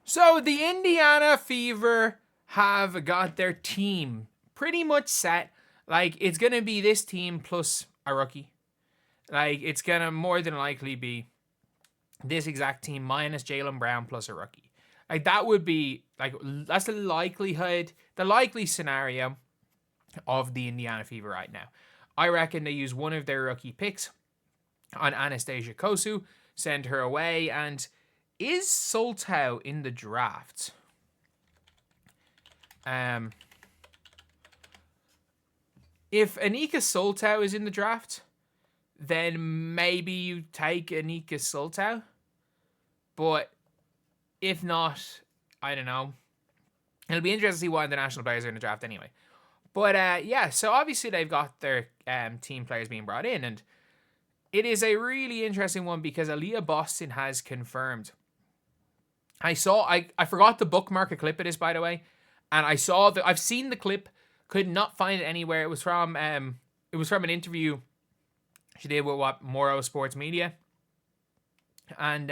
So the Indiana Fever have got their team pretty much set. Like, it's going to be this team plus a rookie. Like, it's going to more than likely be this exact team minus Jaylen Brown plus a rookie. Like, that would be, like, that's the likelihood, the likely scenario of the Indiana Fever right now. I reckon they use one of their rookie picks on Anastasia Kosu, send her away, and is Soltau in the draft? If Anika Soltau is in the draft, then maybe you take Anika Soltau. But if not, I don't know. It'll be interesting to see why the national players are in the draft anyway. But yeah, so obviously they've got their team players being brought in, and it is a really interesting one because Aliyah Boston has confirmed. I forgot to bookmark a clip of this, by the way, and I've seen the clip, could not find it anywhere. It was from an interview she did with Moro Sports Media, and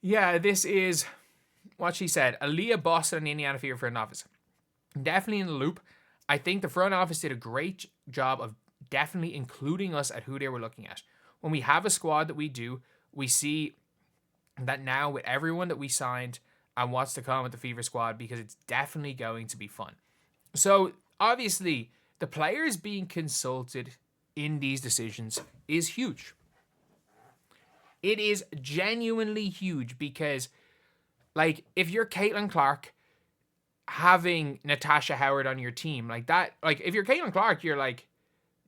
yeah, this is what she said. Aliyah Boston and the Indiana Fever front office. Definitely in the loop. I think the front office did a great job of definitely including us at who they were looking at. When we have a squad that we do, we see that now with everyone that we signed and what's to come with the Fever squad, because it's definitely going to be fun. So obviously the players being consulted in these decisions is huge. It is genuinely huge because, like, if you're Caitlin Clark, having Natasha Howard on your team like that, like if you're Caitlin Clark, you're like,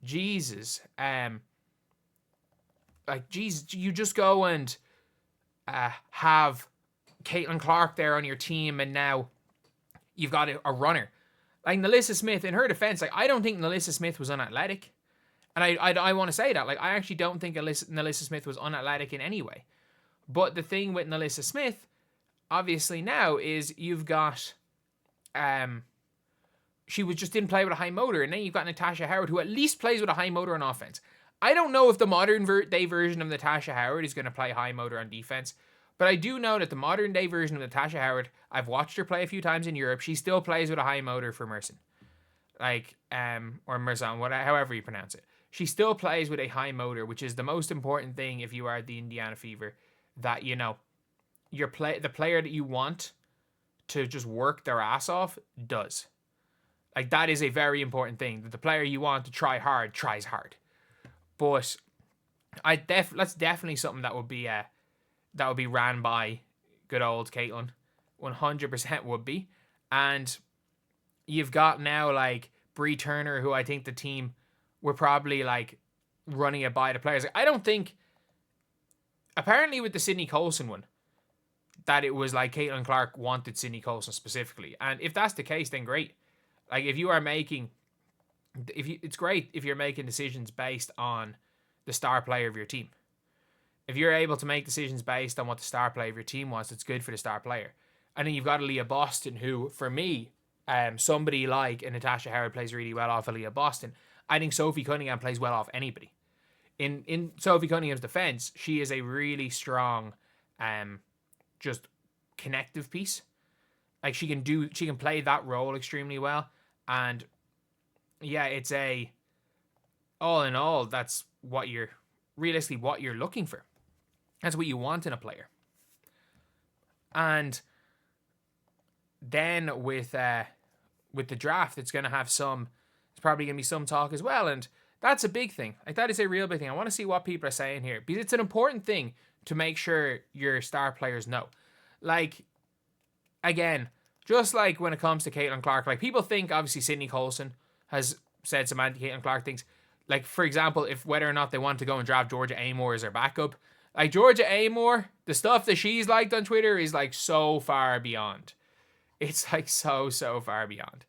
Jesus, like, Jesus, you just go and have Caitlin Clark there on your team, and now you've got a runner like Nalissa Smith. In her defense, like, I don't think Nalissa Smith was unathletic, and I want to say that, like, I actually don't think Nalissa Smith was unathletic in any way. But the thing with Nalissa Smith, obviously now, is you've got she just didn't play with a high motor, and then you've got Natasha Howard, who at least plays with a high motor on offense. I don't know if the modern day version of Natasha Howard is going to play high motor on defense, but I do know that the modern day version of Natasha Howard, I've watched her play a few times in Europe, she still plays with a high motor for Merson. Like, or Merson, however you pronounce it. She still plays with a high motor, which is the most important thing if you are the Indiana Fever, that, you know, the player that you want to just work their ass off does. Like, that is a very important thing, that the player you want to try hard tries hard. But that's definitely something that would be ran by good old Caitlin. 100% would be. And you've got now, like, Bree Turner, who I think the team were probably, like, running it by the players. Like, I don't think, apparently with the Sydney Colson one, that it was like Caitlin Clark wanted Sydney Colson specifically. And if that's the case, then great. Like, if you are making, it's great if you're making decisions based on the star player of your team. If you're able to make decisions based on what the star player of your team wants, it's good for the star player. And then you've got Aliyah Boston, who, for me, somebody like Natasha Howard plays really well off Aliyah Boston. I think Sophie Cunningham plays well off anybody. In Sophie Cunningham's defense, she is a really strong, just connective piece. Like, she can play that role extremely well. And yeah, it's all in all, that's what you're looking for. That's what you want in a player. And then with the draft, it's probably going to be some talk as well. And that's a big thing. Like, that is a real big thing. I want to see what people are saying here, because it's an important thing to make sure your star players know. Like, again, just like when it comes to Caitlin Clark, like, people think, obviously, Sydney Colson has said some anti-Caitlin Clark things. Like, for example, if whether or not they want to go and draft Georgia Amor as their backup. Like, Georgia Amor, the stuff that she's liked on Twitter is, like, so far beyond. It's, like, so far beyond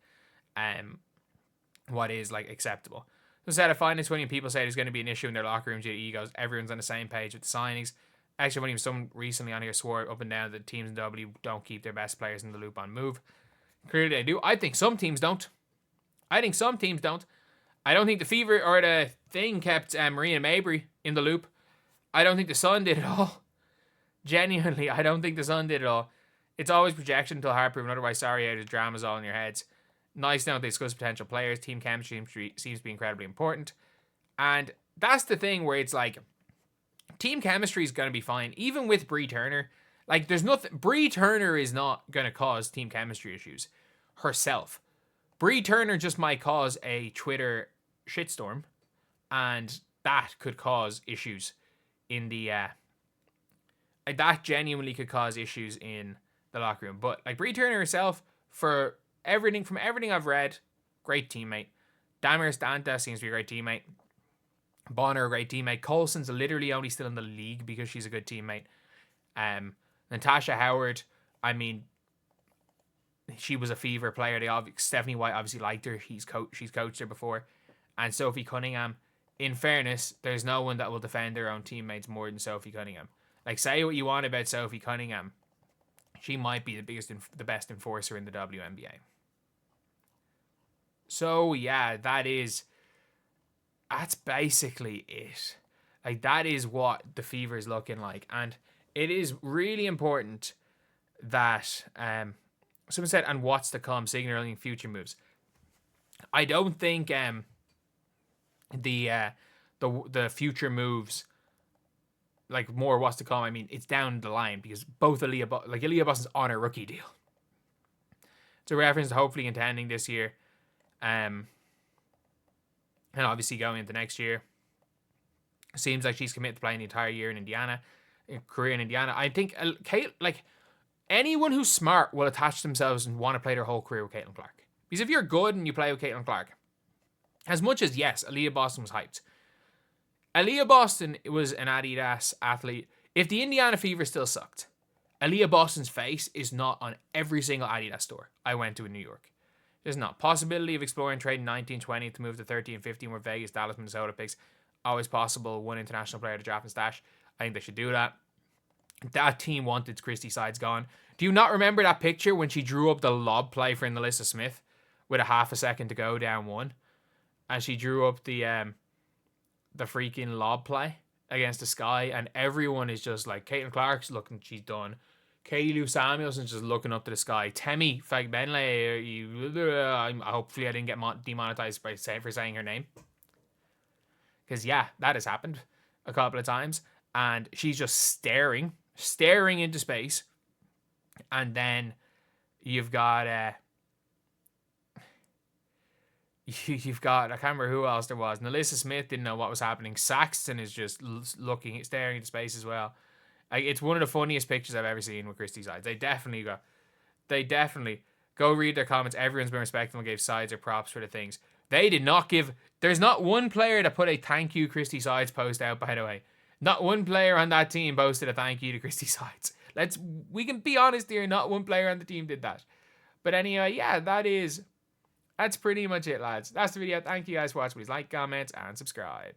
what is, like, acceptable. Instead, I find it's funny when people say there's going to be an issue in their locker rooms due to egos. Everyone's on the same page with the signings. Actually, when even someone recently on here swore up and down that teams in W don't keep their best players in the loop on move. Clearly they do. I think some teams don't. I don't think the Fever or the Thing kept Marina Mabry in the loop. I don't think the Sun did at all. Genuinely, I don't think the Sun did it all. It's always projection until hard proven otherwise. Sorry, out of drama's all in your heads. Nice note they discuss potential players. Team chemistry seems to be incredibly important. And that's the thing where it's like, team chemistry is going to be fine. Even with Bree Turner, like, there's nothing. Bree Turner is not going to cause team chemistry issues herself. Bree Turner just might cause a Twitter shitstorm, and that could cause issues in the that genuinely could cause issues in the locker room. But like, Bree Turner herself, from everything I've read, great teammate. Damaris Danta seems to be a great teammate. Bonner, a great teammate. Coulson's literally only still in the league because she's a good teammate. Natasha Howard, I mean, she was a Fever player. Stephanie White obviously liked her. She's coached her before. And Sophie Cunningham, in fairness, there's no one that will defend their own teammates more than Sophie Cunningham. Like, say what you want about Sophie Cunningham, she might be the best enforcer in the WNBA. So yeah, that's basically it. Like, that is what the Fever is looking like, and it is really important that someone said, and what's to come, signaling future moves. I don't think the future moves, like, more what's to come. I mean, it's down the line because both Aliyah Boston's on a rookie deal. It's a reference to hopefully contending this year, and obviously going into next year. Seems like she's committed to playing the entire year in Indiana, career in Indiana. I think like, anyone who's smart will attach themselves and want to play their whole career with Caitlin Clark. Because if you're good and you play with Caitlin Clark, as much as, yes, Aliyah Boston was hyped, Aliyah Boston was an Adidas athlete. If the Indiana Fever still sucked, Aliyah Boston's face is not on every single Adidas store I went to in New York. There's not. Possibility of exploring trading 19-20 to move to 30-15 where Vegas, Dallas, Minnesota picks. Always possible. One international player to draft and stash. I think they should do that. That team wanted Christy Sides gone. Do you not remember that picture when she drew up the lob play for Nalissa Smith with a half a second to go, down one? And she drew up the freaking lob play against the Sky, and everyone is just like, Caitlin Clark's looking, she's done. Kaylee Lou Samuelson's just looking up to the sky. Temi Fagbenle, hopefully I didn't get demonetized for saying her name. Because, yeah, that has happened a couple of times. And she's just staring into space. And then you've got I can't remember who else there was. Nalissa Smith didn't know what was happening. Saxton is just staring into space as well. It's one of the funniest pictures I've ever seen with Christy Sides. They definitely go read their comments. Everyone's been respectful and gave Sides or props for the things. They did not give. There's not one player that put a thank you Christy Sides post out, by the way. Not one player on that team posted a thank you to Christy Sides. We can be honest here, not one player on the team did that. But anyway, yeah, that's pretty much it, lads. That's the video. Thank you guys for watching. Please like, comment, and subscribe.